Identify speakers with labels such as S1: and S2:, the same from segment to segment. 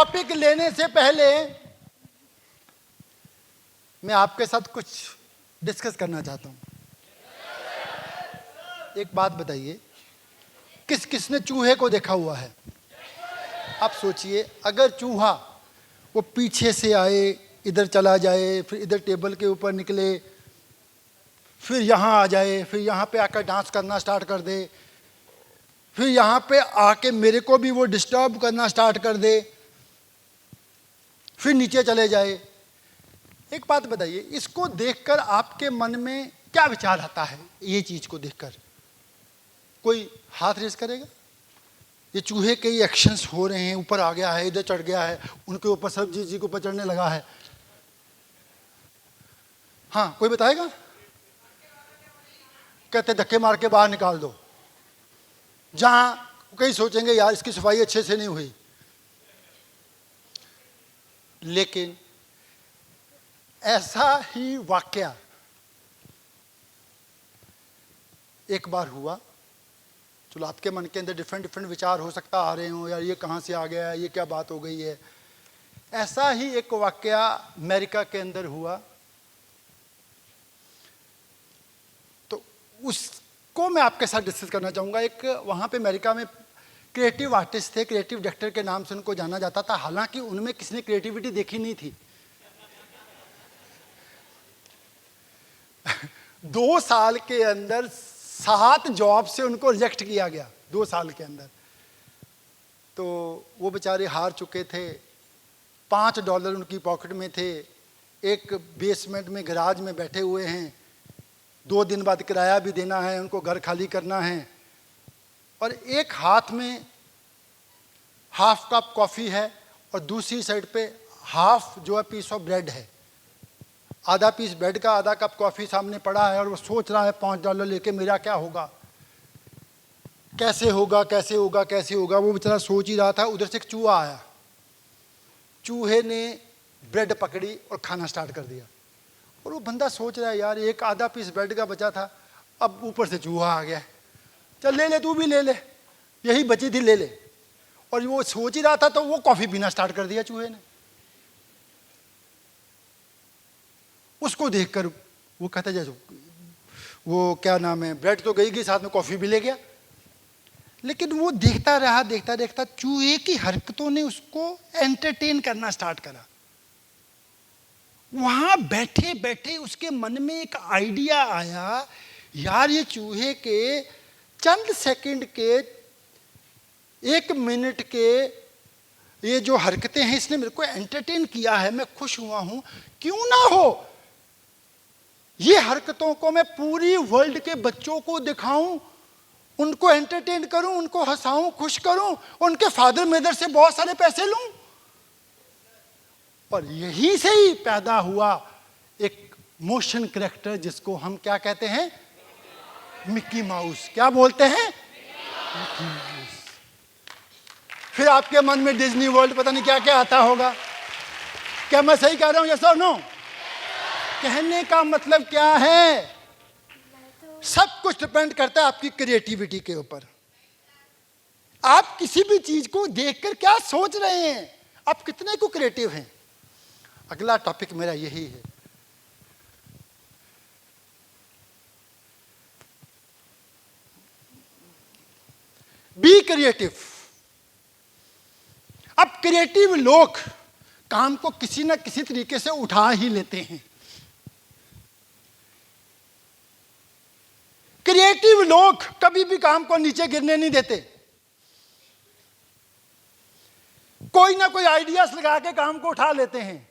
S1: Topic लेने से पहले मैं आपके साथ कुछ डिस्कस करना चाहता हूं। एक बात बताइए, किस किसने चूहे को देखा हुआ है? आप सोचिए, अगर चूहा वो पीछे से आए, इधर चला जाए, फिर इधर टेबल के ऊपर निकले, फिर यहाँ आ जाए, फिर यहाँ पे आकर डांस करना स्टार्ट कर दे, फिर यहाँ पे आके मेरे को भी वो डिस्टर्ब करना स्टार्ट कर दे, फिर नीचे चले जाए। एक बात बताइए, इसको देखकर आपके मन में क्या विचार आता है? ये चीज को देखकर कोई हाथ रेस करेगा? ये चूहे के एक्शंस हो रहे हैं, ऊपर आ गया है, इधर चढ़ गया है, उनके ऊपर सब्जी जी के ऊपर चढ़ने लगा है। हाँ, कोई बताएगा? कहते धक्के मार के बाहर निकाल दो। जहां कई सोचेंगे यार इसकी सफाई अच्छे से नहीं हुई, लेकिन ऐसा ही वाकया एक बार हुआ। चलो, आपके मन के अंदर डिफरेंट विचार हो सकता आ रहे हो, यार ये कहाँ से आ गया है, ये क्या बात हो गई है। ऐसा ही एक वाकया अमेरिका के अंदर हुआ। तो उसको मैं आपके साथ डिस्कस करना चाहूँगा। एक वहाँ पे अमेरिका में क्रिएटिव आर्टिस्ट थे, क्रिएटिव डायरेक्टर के नाम से उनको जाना जाता था। हालांकि उनमें किसी ने क्रिएटिविटी देखी नहीं थी। 2 साल के अंदर 7 जॉब से उनको रिजेक्ट किया गया, 2 साल के अंदर। तो वो बेचारे हार चुके थे। $5 उनकी पॉकेट में थे, एक बेसमेंट में गैराज में बैठे हुए हैं। 2 दिन बाद किराया भी देना है, उनको घर खाली करना है, और एक हाथ में हाफ कप कॉफी है और दूसरी साइड पे हाफ जो है पीस ऑफ ब्रेड है। आधा पीस ब्रेड का, आधा कप कॉफी सामने पड़ा है, और वो सोच रहा है $5 लेके मेरा क्या होगा, कैसे होगा, कैसे होगा, कैसे होगा। वो बेचारा सोच ही रहा था। उधर से एक चूहा आया। चूहे ने ब्रेड पकड़ी और खाना स्टार्ट कर दिया। और वो बंदा सोच रहा है यार एक आधा पीस ब्रेड का बचा था, अब ऊपर से चूहा आ गया, चल ले ले, तू भी ले ले, यही बची थी ले ले। और वो सोच ही रहा था तो वो कॉफी पीना स्टार्ट कर दिया चूहे ने। उसको देखकर वो कहता जैसे वो क्या नाम है, ब्रेड तो गई साथ में कॉफी भी ले गया। लेकिन वो देखता रहा, देखता देखता चूहे की हरकतों ने उसको एंटरटेन करना स्टार्ट करा। वहां बैठे बैठे उसके मन में एक आइडिया आया, यार ये चूहे के चंद सेकंड के, 1 मिनट के ये जो हरकतें हैं, इसने मेरे को एंटरटेन किया है, मैं खुश हुआ हूं। क्यों ना हो ये हरकतों को मैं पूरी वर्ल्ड के बच्चों को दिखाऊं, उनको एंटरटेन करूं, उनको हंसाऊं, खुश करूं, उनके फादर मदर से बहुत सारे पैसे लूं। और यहीं से ही पैदा हुआ एक मोशन कैरेक्टर जिसको हम क्या कहते हैं, मिक्की माउस। क्या बोलते हैं? Mickey mouse. फिर आपके मन में डिज्नी वर्ल्ड पता नहीं क्या क्या आता होगा। क्या मैं सही कह रहा हूं? यस और नो? कहने का मतलब क्या है, सब कुछ डिपेंड करता है आपकी क्रिएटिविटी के ऊपर। आप किसी भी चीज को देखकर क्या सोच रहे हैं, आप कितने को क्रिएटिव हैं। अगला टॉपिक मेरा यही है। Be creative. अब क्रिएटिव लोग काम को किसी ना किसी तरीके से उठा ही लेते हैं। क्रिएटिव लोग कभी भी काम को नीचे गिरने नहीं देते। कोई ना कोई आइडियाज लगा के काम को उठा लेते हैं।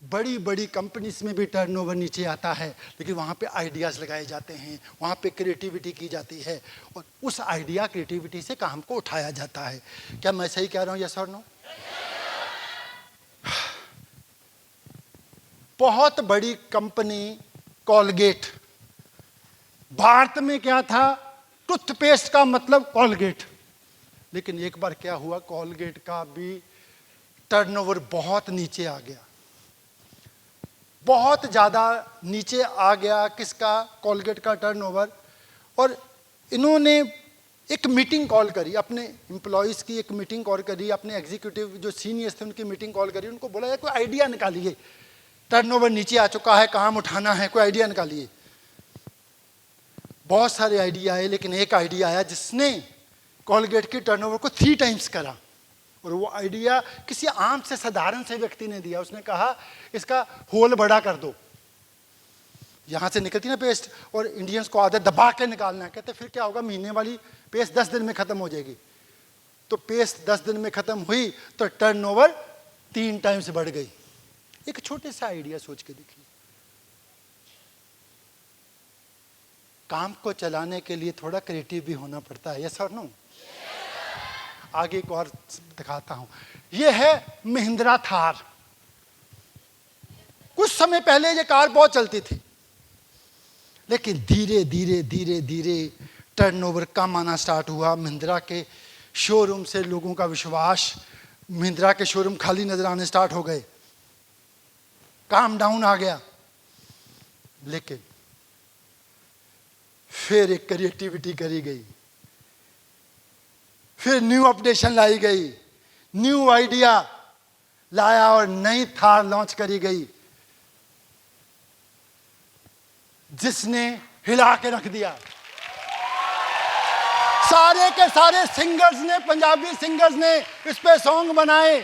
S1: बड़ी बड़ी कंपनीज में भी टर्नओवर नीचे आता है, लेकिन वहां पे आइडियाज लगाए जाते हैं, वहां पे क्रिएटिविटी की जाती है, और उस आइडिया क्रिएटिविटी से काम को उठाया जाता है। क्या मैं सही कह रहा हूं? यस और नो? बहुत बड़ी कंपनी कॉलगेट, भारत में क्या था, टूथपेस्ट का मतलब कॉलगेट। लेकिन एक बार क्या हुआ, कॉलगेट का भी टर्नओवर बहुत नीचे आ गया, बहुत ज्यादा नीचे आ गया। किसका? कॉलगेट का टर्नओवर। और इन्होंने एक मीटिंग कॉल करी, अपने एम्प्लॉयज़ की एक मीटिंग कॉल करी, अपने एग्जीक्यूटिव जो सीनियर्स थे उनकी मीटिंग कॉल करी, उनको बोला यार कोई आइडिया निकालिए, टर्नओवर नीचे आ चुका है, काम उठाना है, कोई आइडिया निकालिए। बहुत सारे आइडिया आए, लेकिन एक आइडिया आया जिसने कॉलगेट की टर्नओवर को 3 टाइम्स करा। और वो आइडिया किसी आम से साधारण से व्यक्ति ने दिया। उसने कहा इसका होल बड़ा कर दो, यहां से निकलती ना पेस्ट, और इंडियंस को आदत दबा के निकालना है। कहते फिर क्या होगा, महीने वाली पेस्ट 10 दिन में खत्म हो जाएगी। तो पेस्ट 10 दिन में खत्म हुई तो टर्नओवर 3 टाइम्स बढ़ गई। एक छोटे सा आइडिया सोच के देखिए। काम को चलाने के लिए थोड़ा क्रिएटिव भी होना पड़ता है, यस और नो? आगे एक और दिखाता हूं। यह है महिंद्रा थार। कुछ समय पहले ये कार बहुत चलती थी, लेकिन धीरे धीरे धीरे धीरे टर्नओवर कम आना स्टार्ट हुआ। महिंद्रा के शोरूम से लोगों का विश्वास, महिंद्रा के शोरूम खाली नजर आने स्टार्ट हो गए, काम डाउन आ गया। लेकिन फिर एक क्रिएटिविटी करी गई, फिर न्यू अपडेशन लाई गई, न्यू आइडिया लाया और नई थार लॉन्च करी गई, जिसने हिला के रख दिया। सारे के सारे सिंगर्स ने, पंजाबी सिंगर्स ने इस पे सॉन्ग बनाए।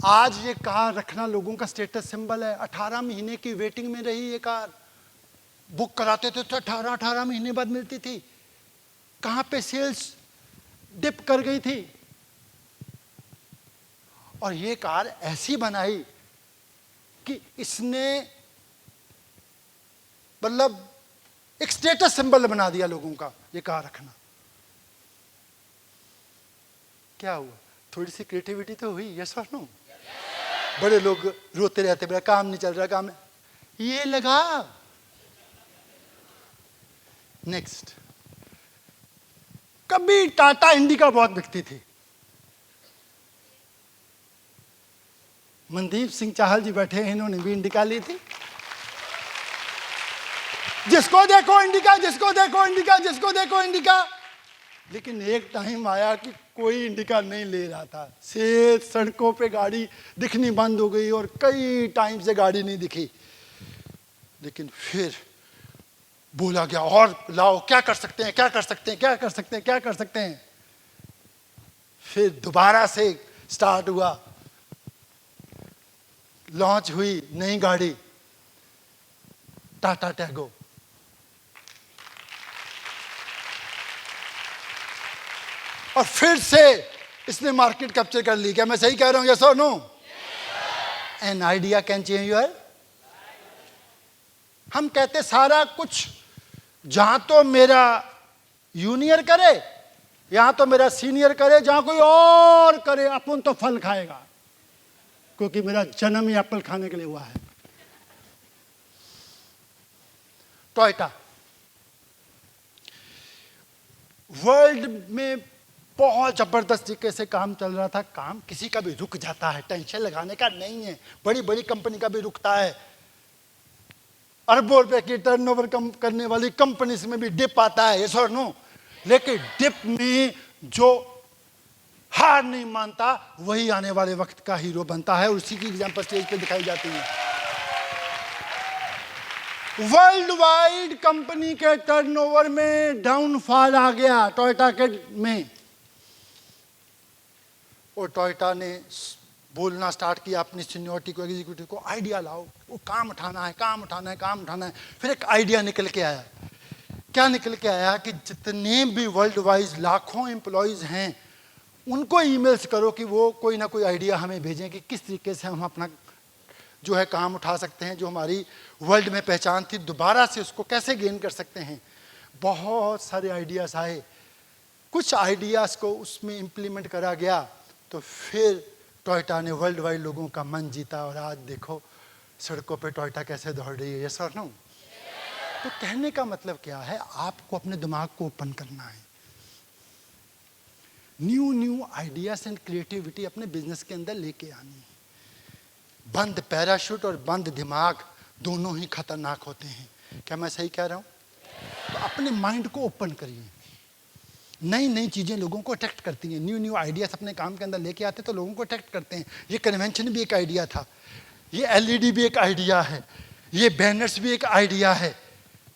S1: आज ये कार रखना लोगों का स्टेटस सिंबल है। 18 महीने की वेटिंग में रही ये कार। बुक कराते थे तो 18 महीने बाद मिलती थी। कहां पे सेल्स डिप कर गई थी। और ये कार ऐसी बनाई कि इसने मतलब एक स्टेटस सिंबल बना दिया लोगों का, ये कार रखना। क्या हुआ, थोड़ी सी क्रिएटिविटी तो हुई, यस और नो? बड़े लोग रोते रहते, बड़ा काम नहीं चल रहा, काम ये लगा। नेक्स्ट, कभी टाटा इंडिका बहुत बिकती थी। मनदीप सिंह चाहल जी बैठे हैं, इन्होंने भी इंडिका ली थी। जिसको देखो इंडिका, जिसको देखो इंडिका, जिसको देखो इंडिका। लेकिन एक टाइम आया कि कोई इंडिका नहीं ले रहा था। से सड़कों पे गाड़ी दिखनी बंद हो गई और कई टाइम से गाड़ी नहीं दिखी। लेकिन फिर बोला गया और लाओ, क्या कर सकते हैं, क्या कर सकते हैं, क्या कर सकते हैं, क्या कर सकते हैं। फिर दोबारा से स्टार्ट हुआ, लॉन्च हुई नई गाड़ी टाटा टैगो। और फिर से इसने मार्केट कैप्चर कर ली। क्या मैं सही कह रहा हूं, यस और no? An idea can change your. हम कहते सारा कुछ जहां तो मेरा जूनियर करे, यहां तो मेरा सीनियर करे, जहां कोई और करे, अपन तो फल खाएगा, क्योंकि मेरा जन्म ही एप्पल खाने के लिए हुआ है। टोयोटा वर्ल्ड में बहुत जबरदस्त तरीके से काम चल रहा था। काम किसी का भी रुक जाता है, टेंशन लगाने का नहीं है। बड़ी बड़ी कंपनी का भी रुकता है। अरबों रुपए की टर्नओवर कम करने वाली कंपनीज में भी डिप आता है, यस और नो? लेकिन डिप में जो हार नहीं मानता वही आने वाले वक्त का हीरो बनता है। उसी की एग्जांपल स्टेज पे दिखाई जाती है। वर्ल्ड वाइड कंपनी के टर्नओवर में डाउनफॉल आ गया टोयोटा के में। और टोयोटा ने बोलना स्टार्ट किया अपनी सीनियरिटी को, एग्जीक्यूटिव को, आइडिया लाओ, वो काम उठाना है, काम उठाना है, काम उठाना है। फिर एक आइडिया निकल के आया। क्या निकल के आया कि जितने भी वर्ल्ड वाइज लाखों एम्प्लॉयज हैं, उनको ईमेल्स करो कि वो कोई ना कोई आइडिया हमें भेजें कि किस तरीके से हम अपना जो है काम उठा सकते हैं, जो हमारी वर्ल्ड में पहचान थी दोबारा से उसको कैसे गेन कर सकते हैं। बहुत सारे आइडियाज़ आए। कुछ आइडियाज़ को उसमें इम्प्लीमेंट करा गया तो फिर टोयोटा ने वर्ल्ड वाइड लोगों का मन जीता। और आज देखो सड़कों पे टोयोटा कैसे दौड़ रही है, यस और नो? तो कहने का मतलब क्या है, आपको अपने दिमाग को ओपन करना है। न्यू आइडियाज एंड क्रिएटिविटी अपने बिजनेस के अंदर लेके आनी है। बंद पैराशूट और बंद दिमाग दोनों ही खतरनाक होते हैं। क्या मैं सही कह रहा हूं? तो अपने माइंड को ओपन करिए। नई नई चीज़ें लोगों को अट्रैक्ट करती हैं, न्यू न्यू आइडियाज़ अपने काम के अंदर लेके आते तो लोगों को अट्रैक्ट करते हैं। ये कन्वेंशन भी एक आइडिया था, ये एलईडी भी एक आइडिया है, ये बैनर्स भी एक आइडिया है।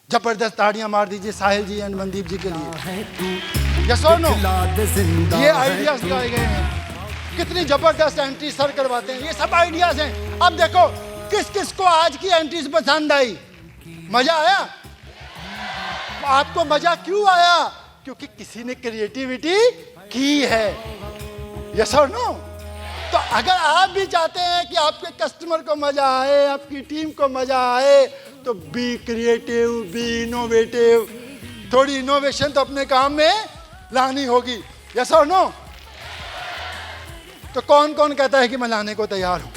S1: जबरदस्त ताड़ियां मार दीजिए साहिल जी एंड मनदीप जी के लिए। यस और नो, ये आइडियाज लाए गए हैं। कितनी जबरदस्त एंट्री सर करवाते हैं, ये सब आइडियाज हैं। अब देखो किस किस को आज की एंट्रीज पसंद आई, मजा आया? आपको मजा क्यों आया? क्योंकि किसी ने क्रिएटिविटी की है। यस और नो? तो अगर आप भी चाहते हैं कि आपके कस्टमर को मजा आए, आपकी टीम को मजा आए, तो बी क्रिएटिव, बी इनोवेटिव। थोड़ी इनोवेशन तो अपने काम में लानी होगी। यस और नो? तो कौन कौन कहता है कि मैं लाने को तैयार हूं?